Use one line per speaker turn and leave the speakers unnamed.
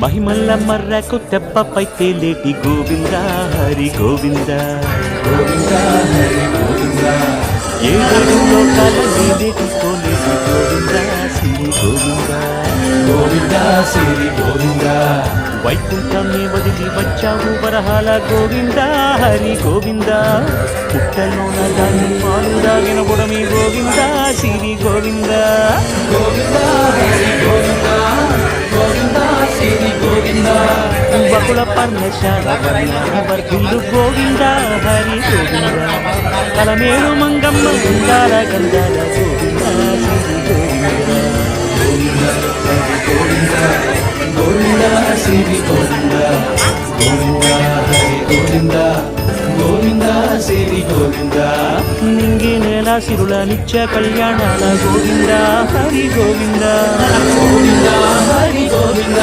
మహిమల్ల మర్రకు తెప్పపై తేలేటి గోవింద హరి గోవింద
గోవింద హరి గోవింద
ఏడు లోకాల నీలేటి కోలేటి గోవింద శ్రీ గోవింద
గోవింద శ్రీ గోవింద
వైకుంఠమే వదిలి వచ్చావు వరహాల గోవింద హరి గోవింద పుట్టలోన దాన్ని పాలు దాగిన బుడమి గోవింద శ్రీ గోవింద
గోవింద హరి గోవింద గోవింద శ్రీ గోవింద
బకుళ పర్ణశాల వర్ధులు గోవింద హరి గోవింద కలమేరు మంగమ్మ గుండాల గంధాల గోవింద శ్రీ గోవింద
గోవింద గోవింద శ్రీ గోవింద గోవింద హరి గోవింద గోవింద శ్రీ గోవింద
నింగి నేల సిరుల నిత్య కళ్యాణాల గోవింద హరి గోవింద
గోవింద హరి గోవింద